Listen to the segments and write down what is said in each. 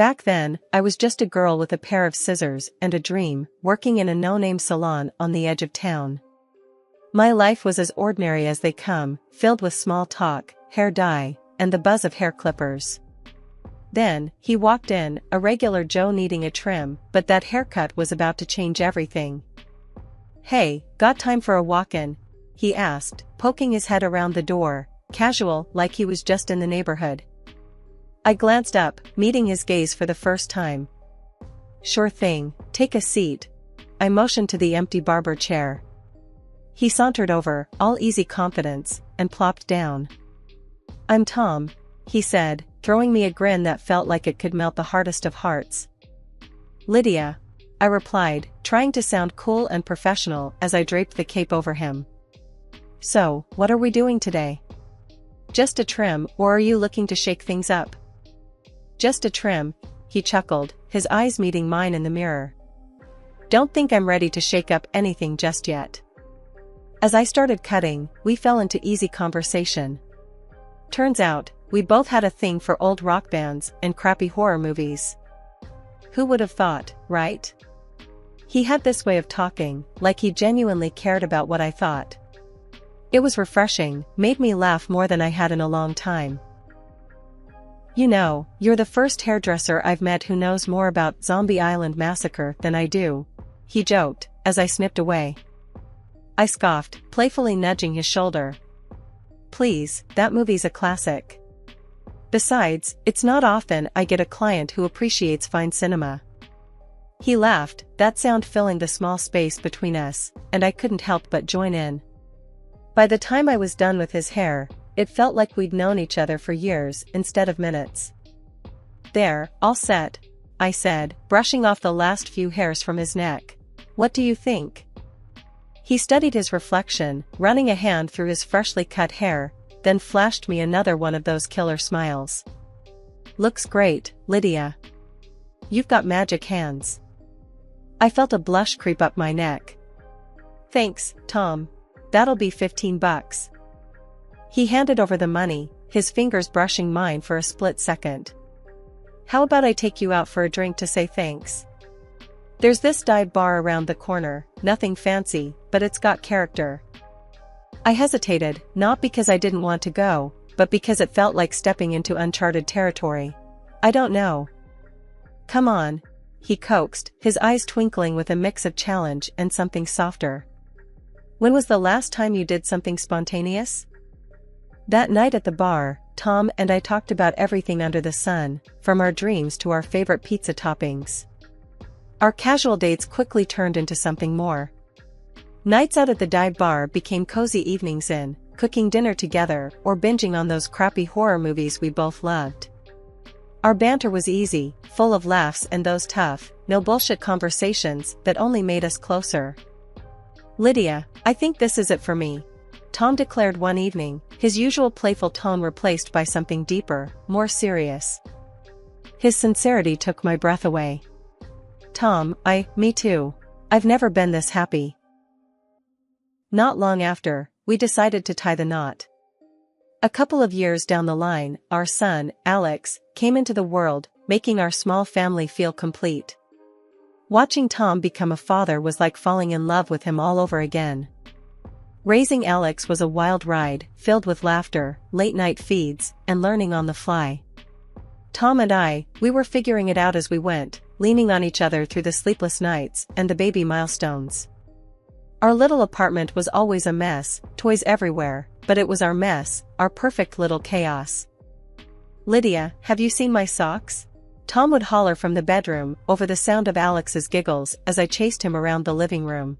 Back then, I was just a girl with a pair of scissors and a dream, working in a no-name salon on the edge of town. My life was as ordinary as they come, filled with small talk, hair dye, and the buzz of hair clippers. Then, he walked in, a regular Joe needing a trim, but that haircut was about to change everything. "Hey, got time for a walk-in?" he asked, poking his head around the door, casual, like he was just in the neighborhood. I glanced up, meeting his gaze for the first time. "Sure thing, take a seat." I motioned to the empty barber chair. He sauntered over, all easy confidence, and plopped down. "I'm Tom," he said, throwing me a grin that felt like it could melt the hardest of hearts. "Lydia," I replied, trying to sound cool and professional as I draped the cape over him. "So, what are we doing today? Just a trim, or are you looking to shake things up?" "Just a trim," he chuckled, his eyes meeting mine in the mirror. "Don't think I'm ready to shake up anything just yet." As I started cutting, we fell into easy conversation. Turns out, we both had a thing for old rock bands and crappy horror movies. Who would have thought, right? He had this way of talking, like he genuinely cared about what I thought. It was refreshing, made me laugh more than I had in a long time. "You know, you're the first hairdresser I've met who knows more about Zombie Island Massacre than I do," he joked, as I snipped away. I scoffed, playfully nudging his shoulder. "Please, that movie's a classic. Besides, it's not often I get a client who appreciates fine cinema." He laughed, that sound filling the small space between us, and I couldn't help but join in. By the time I was done with his hair, it felt like we'd known each other for years instead of minutes. "There, all set," I said, brushing off the last few hairs from his neck. "What do you think?" He studied his reflection, running a hand through his freshly cut hair, then flashed me another one of those killer smiles. "Looks great, Lydia. You've got magic hands." I felt a blush creep up my neck. "Thanks, Tom. That'll be $15. He handed over the money, his fingers brushing mine for a split second. "How about I take you out for a drink to say thanks? There's this dive bar around the corner, nothing fancy, but it's got character." I hesitated, not because I didn't want to go, but because it felt like stepping into uncharted territory. "I don't know." "Come on," he coaxed, his eyes twinkling with a mix of challenge and something softer. "When was the last time you did something spontaneous?" That night at the bar, Tom and I talked about everything under the sun, from our dreams to our favorite pizza toppings. Our casual dates quickly turned into something more. Nights out at the dive bar became cozy evenings in, cooking dinner together or binging on those crappy horror movies we both loved. Our banter was easy, full of laughs and those tough, no bullshit conversations that only made us closer. "Lydia, I think this is it for me," Tom declared one evening, his usual playful tone replaced by something deeper, more serious. His sincerity took my breath away. "Tom, me too. I've never been this happy." Not long after, we decided to tie the knot. A couple of years down the line, our son, Alex, came into the world, making our small family feel complete. Watching Tom become a father was like falling in love with him all over again. Raising Alex was a wild ride, filled with laughter, late-night feeds, and learning on the fly. Tom and we were figuring it out as we went, leaning on each other through the sleepless nights and the baby milestones. Our little apartment was always a mess, toys everywhere, but it was our mess, our perfect little chaos. "Lydia, have you seen my socks?" Tom would holler from the bedroom, over the sound of Alex's giggles as I chased him around the living room.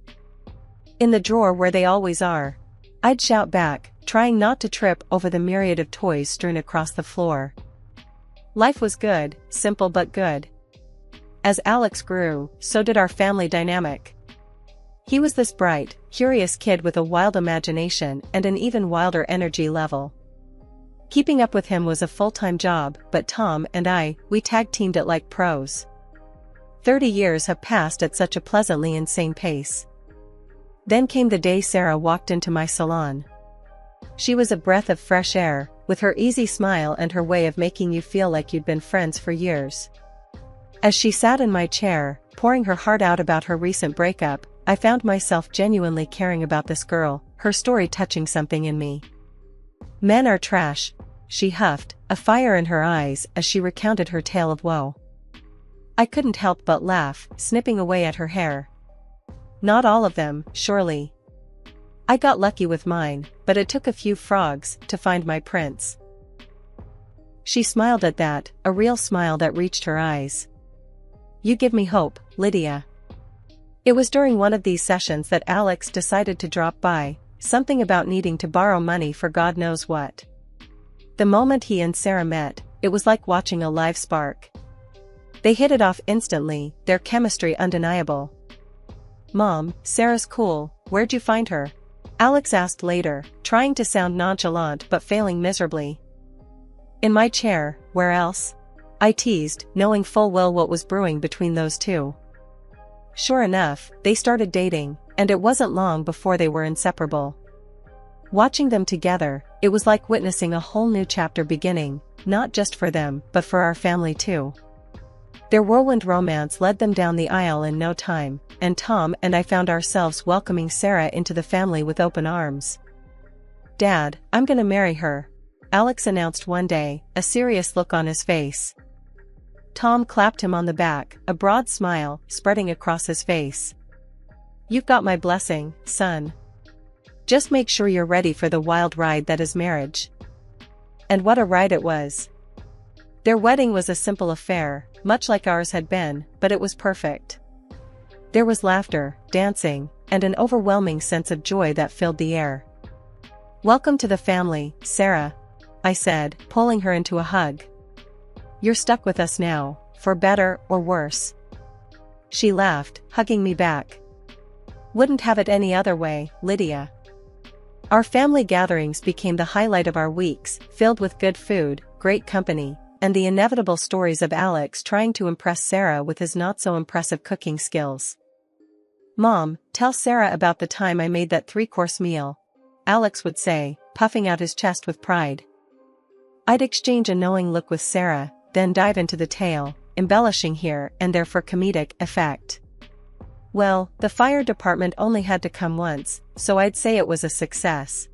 "In the drawer where they always are," I'd shout back, trying not to trip over the myriad of toys strewn across the floor. Life was good, simple but good. As Alex grew, so did our family dynamic. He was this bright, curious kid with a wild imagination and an even wilder energy level. Keeping up with him was a full-time job, but Tom and we tag-teamed it like pros. 30 years have passed at such a pleasantly insane pace. Then came the day Sarah walked into my salon. She was a breath of fresh air, with her easy smile and her way of making you feel like you'd been friends for years. As she sat in my chair, pouring her heart out about her recent breakup, I found myself genuinely caring about this girl, her story touching something in me. "Men are trash," she huffed, a fire in her eyes as she recounted her tale of woe. I couldn't help but laugh, snipping away at her hair. "Not all of them, surely. I got lucky with mine, but it took a few frogs to find my prince." She smiled at that, a real smile that reached her eyes. "You give me hope, Lydia." It was during one of these sessions that Alex decided to drop by, something about needing to borrow money for God knows what. The moment he and Sarah met, it was like watching a live spark. They hit it off instantly, their chemistry undeniable. "Mom, Sarah's cool, where'd you find her?" Alex asked later, trying to sound nonchalant but failing miserably. "In my chair, where else?" I teased, knowing full well what was brewing between those two. Sure enough, they started dating, and it wasn't long before they were inseparable. Watching them together, it was like witnessing a whole new chapter beginning, not just for them, but for our family too. Their whirlwind romance led them down the aisle in no time, and Tom and I found ourselves welcoming Sarah into the family with open arms. "Dad, I'm gonna marry her," Alex announced one day, a serious look on his face. Tom clapped him on the back, a broad smile spreading across his face. "You've got my blessing, son. Just make sure you're ready for the wild ride that is marriage." And what a ride it was. Their wedding was a simple affair, much like ours had been, but it was perfect. There was laughter, dancing, and an overwhelming sense of joy that filled the air. "Welcome to the family, Sarah," I said, pulling her into a hug. "You're stuck with us now, for better or worse." She laughed, hugging me back. "Wouldn't have it any other way, Lydia." Our family gatherings became the highlight of our weeks, filled with good food, great company, and the inevitable stories of Alex trying to impress Sarah with his not-so-impressive cooking skills. "Mom, tell Sarah about the time I made that 3-course meal," Alex would say, puffing out his chest with pride. I'd exchange a knowing look with Sarah, then dive into the tale, embellishing here and there for comedic effect. Well, the fire department only had to come once, so I'd say it was a success.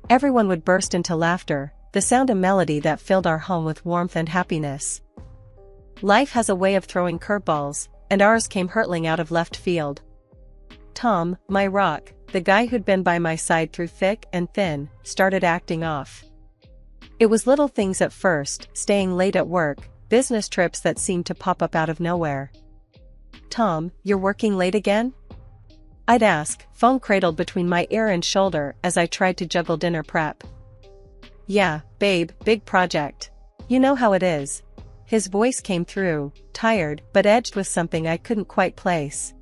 Everyone would burst into laughter, the sound and melody that filled our home with warmth and happiness. Life has a way of throwing curveballs, and ours came hurtling out of left field. Tom, my rock, the guy who'd been by my side through thick and thin, started acting off. It was little things at first, staying late at work, business trips that seemed to pop up out of nowhere. "Tom, you're working late again?" I'd ask, phone cradled between my ear and shoulder as I tried to juggle dinner prep. "Yeah, babe, big project. You know how it is." His voice came through, tired but edged with something I couldn't quite place.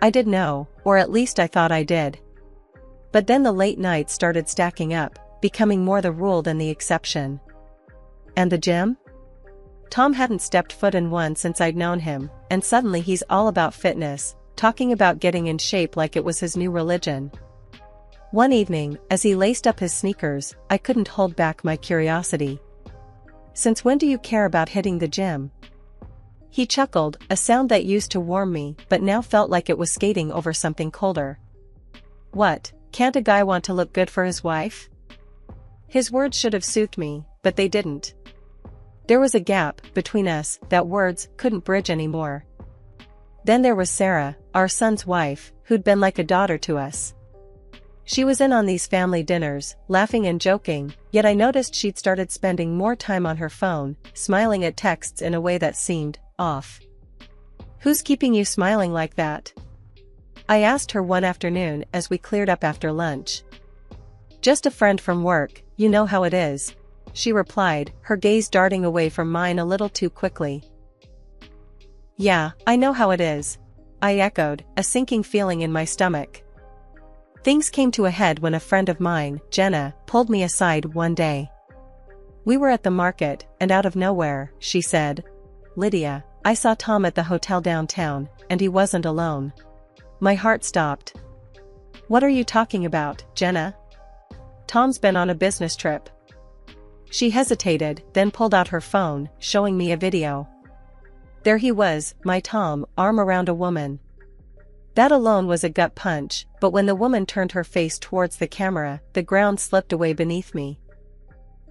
I did know, or at least I thought I did. But then the late nights started stacking up, becoming more the rule than the exception. "And the gym?" Tom hadn't stepped foot in one since I'd known him, and suddenly he's all about fitness, talking about getting in shape like it was his new religion. One evening, as he laced up his sneakers, I couldn't hold back my curiosity. "Since when do you care about hitting the gym?" He chuckled, a sound that used to warm me but now felt like it was skating over something colder. "What, can't a guy want to look good for his wife?" His words should have soothed me, but they didn't. There was a gap between us that words couldn't bridge anymore. Then there was Sarah, our son's wife, who'd been like a daughter to us. She was in on these family dinners, laughing and joking, yet I noticed she'd started spending more time on her phone, smiling at texts in a way that seemed off. "Who's keeping you smiling like that?" I asked her one afternoon as we cleared up after lunch. "Just a friend from work, you know how it is," she replied, her gaze darting away from mine a little too quickly. "Yeah, I know how it is," I echoed, a sinking feeling in my stomach. Things came to a head when a friend of mine, Jenna, pulled me aside one day. We were at the market, and out of nowhere, she said, "Lydia, I saw Tom at the hotel downtown, and he wasn't alone." My heart stopped. "What are you talking about, Jenna?" "Tom's been on a business trip." She hesitated, then pulled out her phone, showing me a video. There he was, my Tom, arm around a woman. That alone was a gut punch, but when the woman turned her face towards the camera, the ground slipped away beneath me.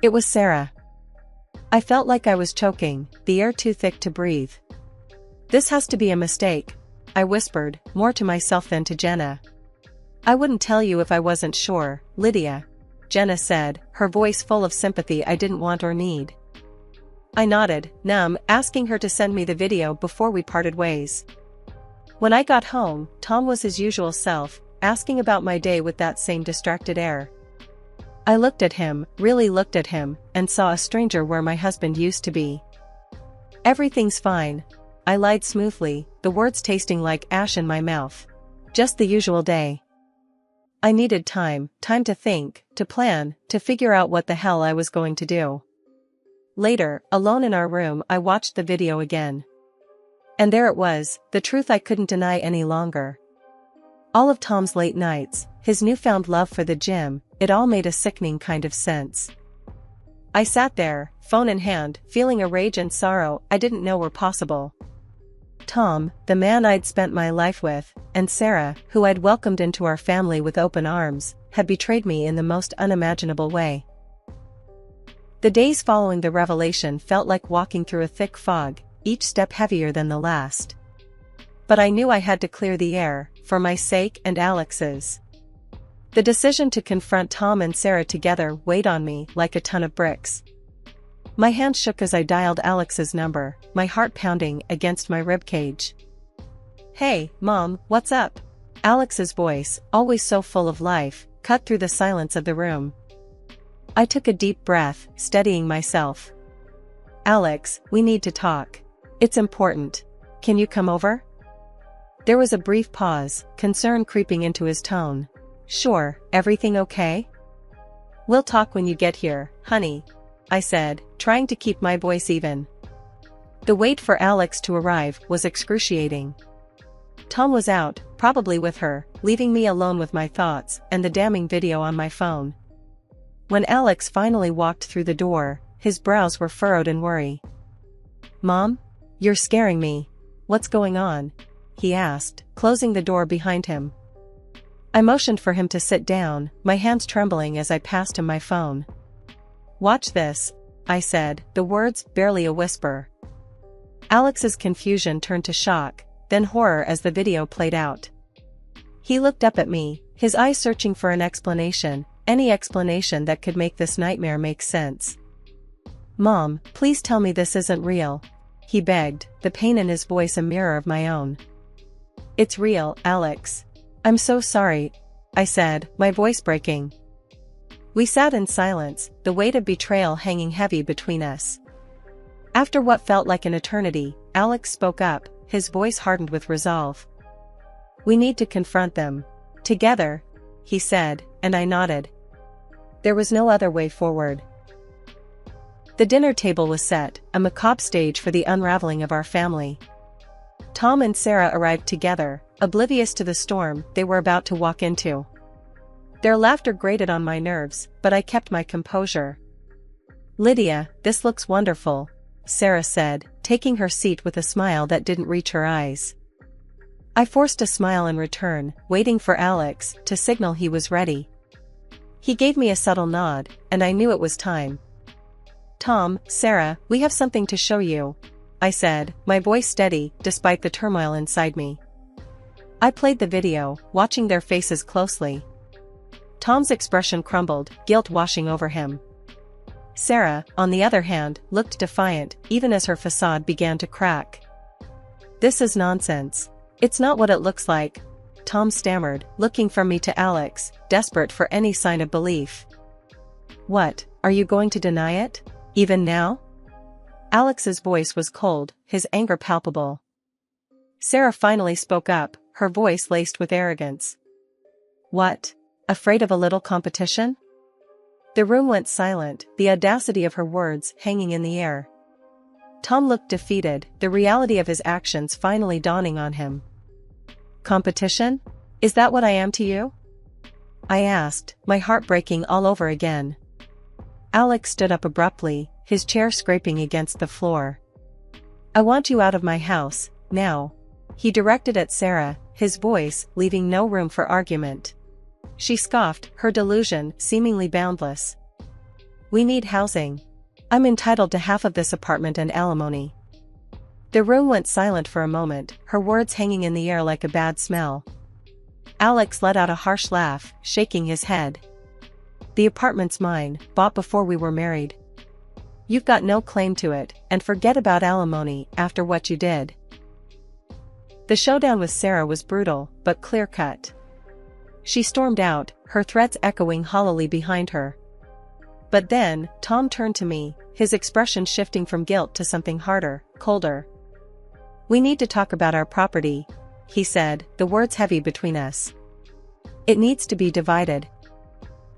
It was Sarah. I felt like I was choking, the air too thick to breathe. This has to be a mistake, I whispered, more to myself than to Jenna. I wouldn't tell you if I wasn't sure, Lydia, Jenna said, her voice full of sympathy I didn't want or need. I nodded, numb, asking her to send me the video before we parted ways. When I got home, Tom was his usual self, asking about my day with that same distracted air. I looked at him, really looked at him, and saw a stranger where my husband used to be. Everything's fine, I lied smoothly, the words tasting like ash in my mouth. Just the usual day. I needed time to think, to plan, to figure out what the hell I was going to do. Later, alone in our room, I watched the video again. And there it was, the truth I couldn't deny any longer. All of Tom's late nights, his newfound love for the gym, it all made a sickening kind of sense. I sat there, phone in hand, feeling a rage and sorrow I didn't know were possible. Tom, the man I'd spent my life with, and Sarah, who I'd welcomed into our family with open arms, had betrayed me in the most unimaginable way. The days following the revelation felt like walking through a thick fog, each step heavier than the last. But I knew I had to clear the air, for my sake and Alex's. The decision to confront Tom and Sarah together weighed on me like a ton of bricks. My hand shook as I dialed Alex's number, my heart pounding against my ribcage. Hey, Mom, what's up? Alex's voice, always so full of life, cut through the silence of the room. I took a deep breath, steadying myself. Alex, we need to talk. It's important. Can you come over? There was a brief pause, concern creeping into his tone. Sure, everything okay? We'll talk when you get here, honey, I said, trying to keep my voice even. The wait for Alex to arrive was excruciating. Tom was out, probably with her, leaving me alone with my thoughts and the damning video on my phone. When Alex finally walked through the door, his brows were furrowed in worry. Mom? You're scaring me. What's going on? He asked, closing the door behind him. I motioned for him to sit down, my hands trembling as I passed him my phone. Watch this, I said, the words barely a whisper. Alex's confusion turned to shock, then horror as the video played out. He looked up at me, his eyes searching for an explanation, any explanation that could make this nightmare make sense. Mom, please tell me this isn't real, he begged, the pain in his voice a mirror of my own. It's real, Alex. I'm so sorry, I said, my voice breaking. We sat in silence, the weight of betrayal hanging heavy between us. After what felt like an eternity, Alex spoke up, his voice hardened with resolve. We need to confront them. Together, he said, and I nodded. There was no other way forward. The dinner table was set, a macabre stage for the unraveling of our family. Tom and Sarah arrived together, oblivious to the storm they were about to walk into. Their laughter grated on my nerves, but I kept my composure. Lydia, this looks wonderful, Sarah said, taking her seat with a smile that didn't reach her eyes. I forced a smile in return, waiting for Alex to signal he was ready. He gave me a subtle nod, and I knew it was time. Tom, Sarah, we have something to show you, I said, my voice steady, despite the turmoil inside me. I played the video, watching their faces closely. Tom's expression crumbled, guilt washing over him. Sarah, on the other hand, looked defiant, even as her facade began to crack. This is nonsense. It's not what it looks like, Tom stammered, looking from me to Alex, desperate for any sign of belief. What, are you going to deny it? Even now? Alex's voice was cold, his anger palpable. Sarah finally spoke up, her voice laced with arrogance. What? Afraid of a little competition? The room went silent, the audacity of her words hanging in the air. Tom looked defeated, the reality of his actions finally dawning on him. Competition? Is that what I am to you? I asked, my heart breaking all over again. Alex stood up abruptly, his chair scraping against the floor. I want you out of my house, now. He directed at Sarah, his voice leaving no room for argument. She scoffed, her delusion seemingly boundless. We need housing. I'm entitled to half of this apartment and alimony. The room went silent for a moment, her words hanging in the air like a bad smell. Alex let out a harsh laugh, shaking his head. The apartment's mine, bought before we were married. You've got no claim to it, and forget about alimony after what you did. The showdown with Sarah was brutal, but clear-cut. She stormed out, her threats echoing hollowly behind her. But then, Tom turned to me, his expression shifting from guilt to something harder, colder. We need to talk about our property, he said, the words heavy between us. It needs to be divided.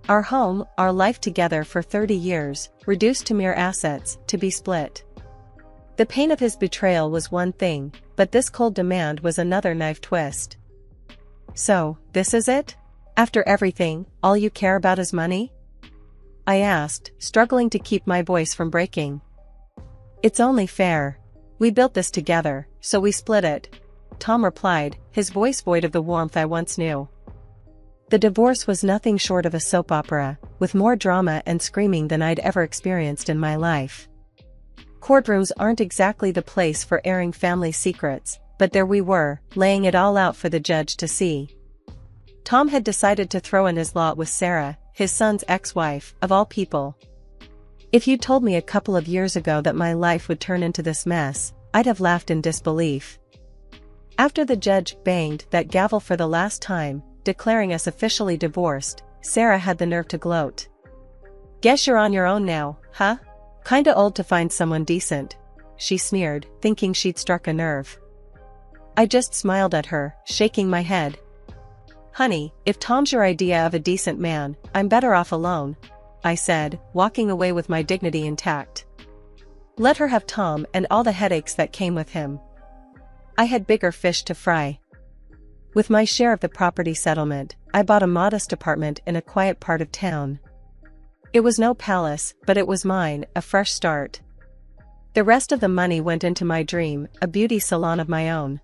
Our home, our life together for 30 years, reduced to mere assets, to be split. The pain of his betrayal was one thing, but this cold demand was another knife twist. So, this is it? After everything, all you care about is money? I asked, struggling to keep my voice from breaking. It's only fair. We built this together, so we split it, Tom replied, his voice void of the warmth I once knew. The divorce was nothing short of a soap opera, with more drama and screaming than I'd ever experienced in my life. Courtrooms aren't exactly the place for airing family secrets, but there we were, laying it all out for the judge to see. Tom had decided to throw in his lot with Sarah, his son's ex-wife, of all people. If you'd told me a couple of years ago that my life would turn into this mess, I'd have laughed in disbelief. After the judge banged that gavel for the last time, declaring us officially divorced, Sarah had the nerve to gloat. Guess you're on your own now, huh? Kinda old to find someone decent, she sneered, thinking she'd struck a nerve. I just smiled at her, shaking my head. Honey, if Tom's your idea of a decent man, I'm better off alone, I said, walking away with my dignity intact. Let her have Tom and all the headaches that came with him. I had bigger fish to fry. With my share of the property settlement, I bought a modest apartment in a quiet part of town. It was no palace, but it was mine, a fresh start. The rest of the money went into my dream, a beauty salon of my own.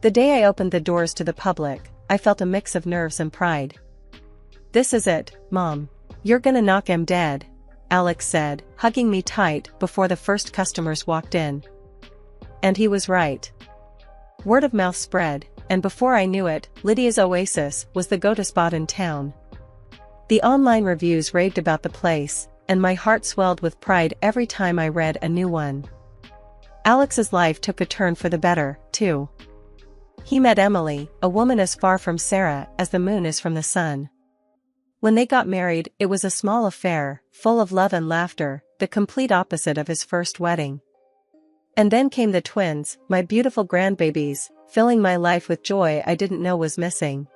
The day I opened the doors to the public, I felt a mix of nerves and pride. This is it, Mom. You're gonna knock 'em dead, Alex said, hugging me tight before the first customers walked in. And he was right. Word of mouth spread, and before I knew it, Lydia's Oasis was the go-to spot in town. The online reviews raved about the place, and my heart swelled with pride every time I read a new one. Alex's life took a turn for the better, too. He met Emily, a woman as far from Sarah as the moon is from the sun. When they got married, it was a small affair, full of love and laughter, the complete opposite of his first wedding. And then came the twins, my beautiful grandbabies, filling my life with joy I didn't know was missing.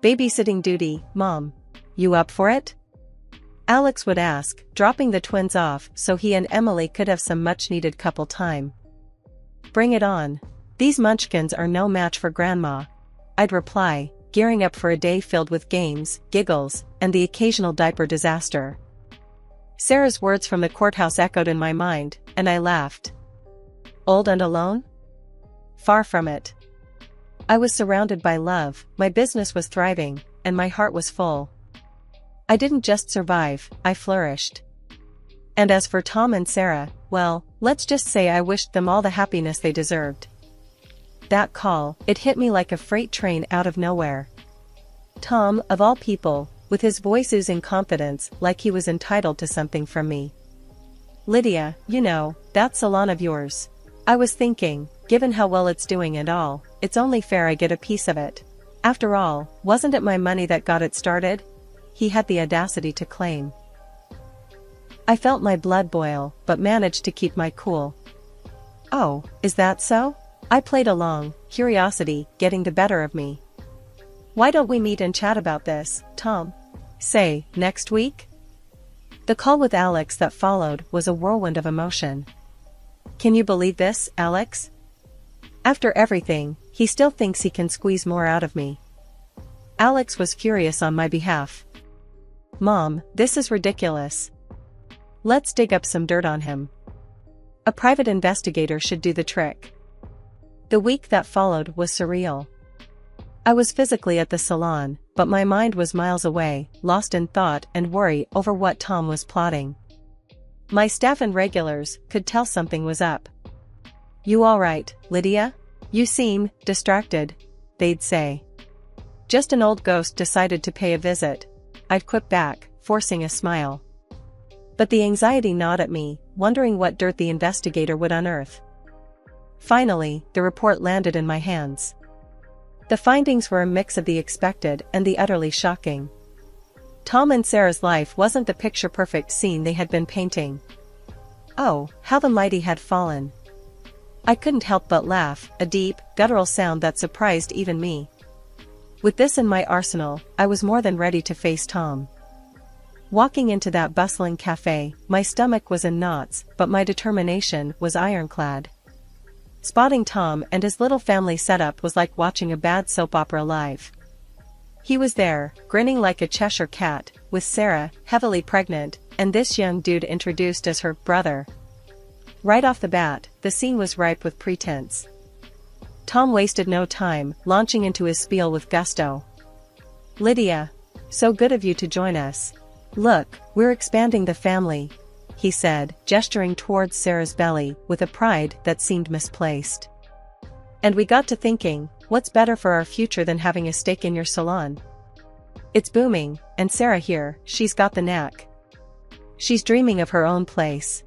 Babysitting duty, Mom. You up for it? Alex would ask, dropping the twins off so he and Emily could have some much-needed couple time. Bring it on. These munchkins are no match for Grandma, I'd reply, gearing up for a day filled with games, giggles, and the occasional diaper disaster. Sarah's words from the courthouse echoed in my mind, and I laughed. Old and alone? Far from it. I was surrounded by love, my business was thriving, and my heart was full. I didn't just survive, I flourished. And as for Tom and Sarah, well, let's just say I wished them all the happiness they deserved. That call, it hit me like a freight train out of nowhere. Tom, of all people, with his voice oozing confidence like he was entitled to something from me. Lydia, you know, that salon of yours. I was thinking, given how well it's doing and all, it's only fair I get a piece of it. After all, wasn't it my money that got it started? He had the audacity to claim. I felt my blood boil, but managed to keep my cool. Oh, is that so? I played along, curiosity getting the better of me. Why don't we meet and chat about this, Tom? Say, next week? The call with Alex that followed was a whirlwind of emotion. Can you believe this, Alex? After everything, he still thinks he can squeeze more out of me. Alex was furious on my behalf. Mom, this is ridiculous. Let's dig up some dirt on him. A private investigator should do the trick. The week that followed was surreal. I was physically at the salon, but my mind was miles away, lost in thought and worry over what Tom was plotting. My staff and regulars could tell something was up. "You all right, Lydia? You seem distracted," they'd say. "Just an old ghost decided to pay a visit," I'd quip back, forcing a smile. But the anxiety gnawed at me, wondering what dirt the investigator would unearth. Finally, the report landed in my hands. The findings were a mix of the expected and the utterly shocking. Tom and Sarah's life wasn't the picture-perfect scene they had been painting. Oh, how the mighty had fallen. I couldn't help but laugh, a deep, guttural sound that surprised even me. With this in my arsenal, I was more than ready to face Tom. Walking into that bustling cafe, my stomach was in knots, but my determination was ironclad. Spotting Tom and his little family setup was like watching a bad soap opera live. He was there, grinning like a Cheshire cat, with Sarah, heavily pregnant, and this young dude introduced as her brother. Right off the bat, the scene was ripe with pretense. Tom wasted no time, launching into his spiel with gusto. "Lydia, so good of you to join us. Look, we're expanding the family," he said, gesturing towards Sarah's belly with a pride that seemed misplaced. "And we got to thinking, what's better for our future than having a stake in your salon? It's booming, and Sarah here, she's got the knack. She's dreaming of her own place."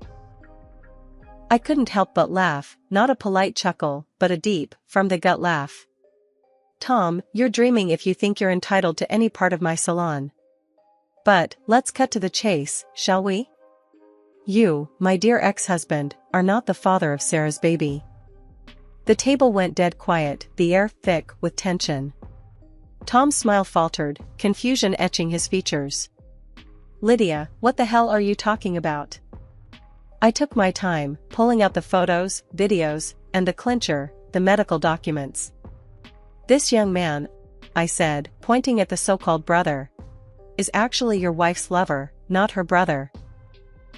I couldn't help but laugh, not a polite chuckle, but a deep, from-the-gut laugh. "Tom, you're dreaming if you think you're entitled to any part of my salon. But, let's cut to the chase, shall we? You, my dear ex-husband, are not the father of Sarah's baby." The table went dead quiet, the air thick with tension. Tom's smile faltered, confusion etching his features. "Lydia, what the hell are you talking about?" I took my time, pulling out the photos, videos, and the clincher, the medical documents. "This young man," I said, pointing at the so-called brother, "is actually your wife's lover, not her brother.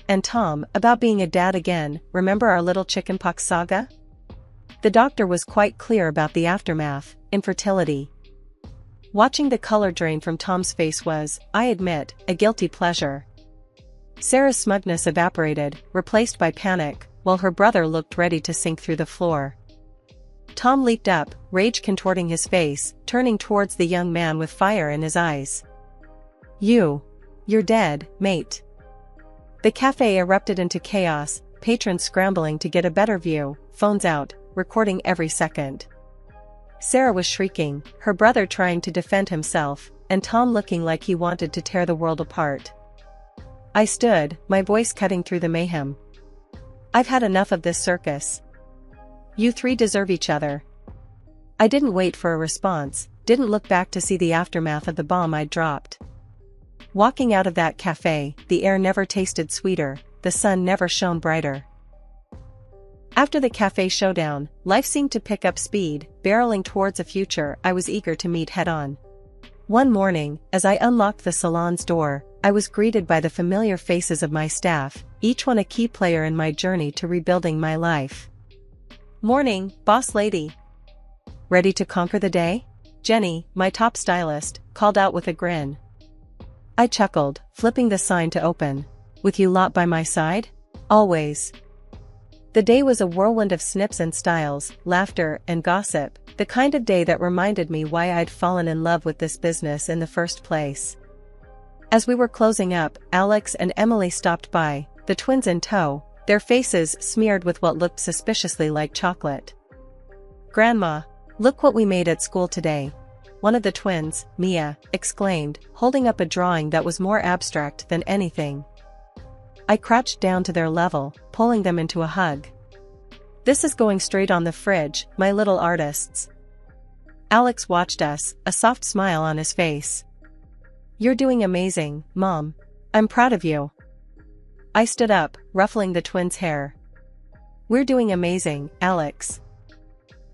And Tom, about being a dad again, remember our little chickenpox saga? The doctor was quite clear about the aftermath, infertility." Watching the color drain from Tom's face was, I admit, a guilty pleasure. Sarah's smugness evaporated, replaced by panic, while her brother looked ready to sink through the floor. Tom leaped up, rage contorting his face, turning towards the young man with fire in his eyes. You're dead, mate." The cafe erupted into chaos, patrons scrambling to get a better view, phones out, recording every second. Sarah was shrieking, her brother trying to defend himself, and Tom looking like he wanted to tear the world apart. I stood, my voice cutting through the mayhem. "I've had enough of this circus. You three deserve each other." I didn't wait for a response, didn't look back to see the aftermath of the bomb I'd dropped. Walking out of that cafe, the air never tasted sweeter, the sun never shone brighter. After the cafe showdown, life seemed to pick up speed, barreling towards a future I was eager to meet head-on. One morning, as I unlocked the salon's door, I was greeted by the familiar faces of my staff, each one a key player in my journey to rebuilding my life. "Morning, boss lady. Ready to conquer the day?" Jenny, my top stylist, called out with a grin. I chuckled, flipping the sign to open. "With you lot by my side? Always." The day was a whirlwind of snips and styles, laughter and gossip, the kind of day that reminded me why I'd fallen in love with this business in the first place. As we were closing up, Alex and Emily stopped by, the twins in tow, their faces smeared with what looked suspiciously like chocolate. "Grandma, look what we made at school today," one of the twins, Mia, exclaimed, holding up a drawing that was more abstract than anything. I crouched down to their level, pulling them into a hug. "This is going straight on the fridge, my little artists." Alex watched us, a soft smile on his face. "You're doing amazing, Mom. I'm proud of you." I stood up, ruffling the twins' hair. "We're doing amazing, Alex.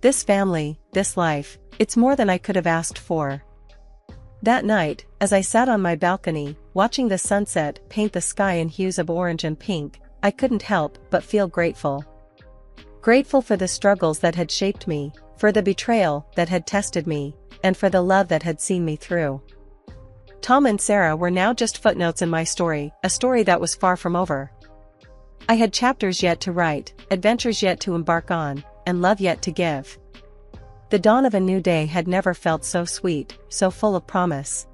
This family, this life, it's more than I could have asked for." That night, as I sat on my balcony, watching the sunset paint the sky in hues of orange and pink, I couldn't help but feel grateful. Grateful for the struggles that had shaped me, for the betrayal that had tested me, and for the love that had seen me through. Tom and Sarah were now just footnotes in my story, a story that was far from over. I had chapters yet to write, adventures yet to embark on, and love yet to give. The dawn of a new day had never felt so sweet, so full of promise.